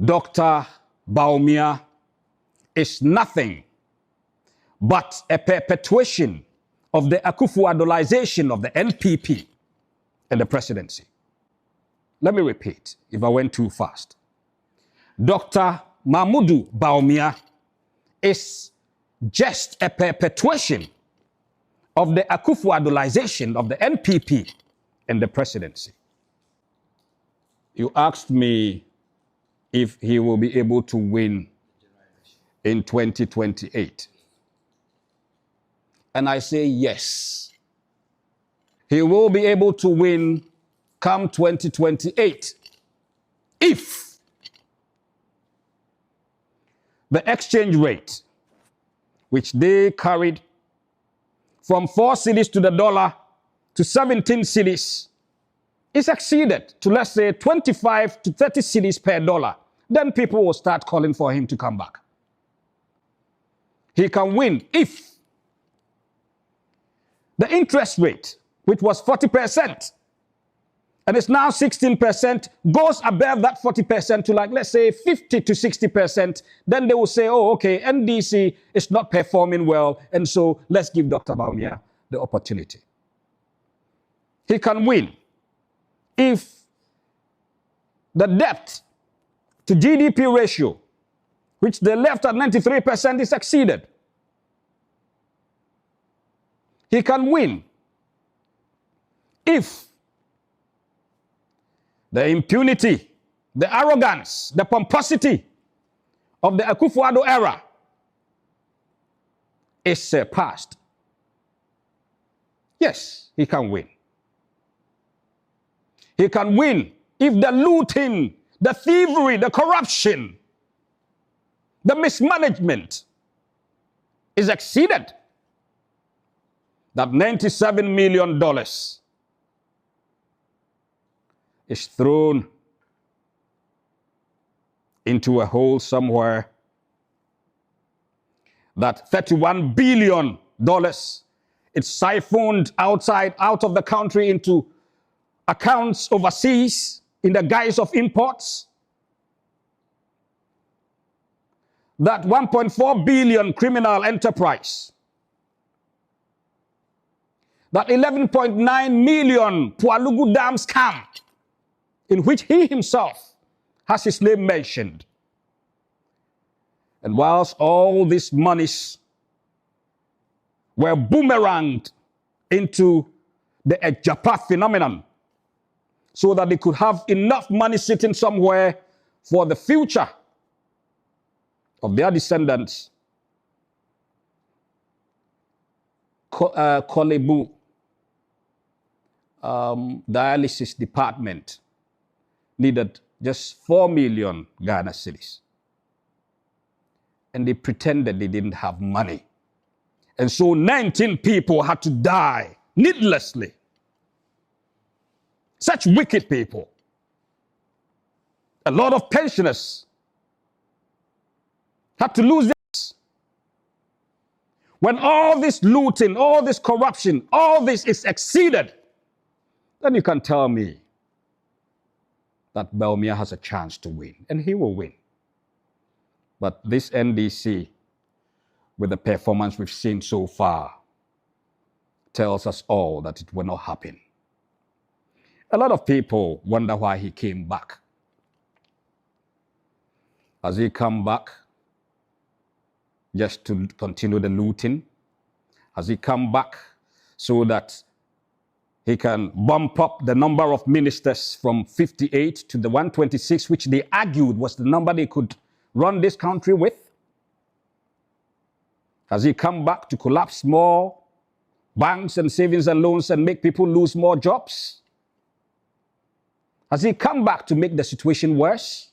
Dr. Bawumia is nothing but a perpetuation of the Akufo-Addolisation of the NPP and the presidency. Let me repeat if I went too fast. Dr. Mahmudu Bawumia is just a perpetuation of the Akufo-Addolisation of the NPP and the presidency. You asked me if he will be able to win in 2028. And I say yes. He will be able to win come 2028 if the exchange rate, which they carried from 4 cedis to the dollar to 17 cedis, is exceeded to, let's say, 25 to 30 cedis per dollar. Then people will start calling for him to come back. He can win if the interest rate, which was 40%, and it's now 16%, goes above that 40% to, like, let's say 50 to 60%, then they will say, oh, okay, NDC is not performing well, and so let's give Dr. Bawumia the opportunity. He can win if the debt to GDP ratio, which they left at 93%, is exceeded. He can win if the impunity, the arrogance, the pomposity of the Akufo-Addo era is surpassed. Yes, he can win. He can win if the looting, the thievery, the corruption, the mismanagement is exceeded. That $97 million is thrown into a hole somewhere. That $31 billion is siphoned out of the country into accounts overseas in the guise of imports. That 1.4 billion criminal enterprise. That 11.9 million Pualugu Dam scam, in which he himself has his name mentioned. And whilst all these monies were boomeranged into the Ejapa phenomenon, so that they could have enough money sitting somewhere for the future of their descendants, Kolebu dialysis department needed just 4 million Ghana cedis. And they pretended they didn't have money. And so 19 people had to die needlessly. Such wicked people. A lot of pensioners had to lose their lives. When all this looting, all this corruption, all this is exceeded, then you can tell me that Bawumia has a chance to win, and he will win. But this NDC, with the performance we've seen so far, tells us all that it will not happen. A lot of people wonder why he came back. Has he come back just to continue the looting? Has he come back so that he can bump up the number of ministers from 58 to the 126, which they argued was the number they could run this country with? Has he come back to collapse more banks and savings and loans and make people lose more jobs? Has he come back to make the situation worse?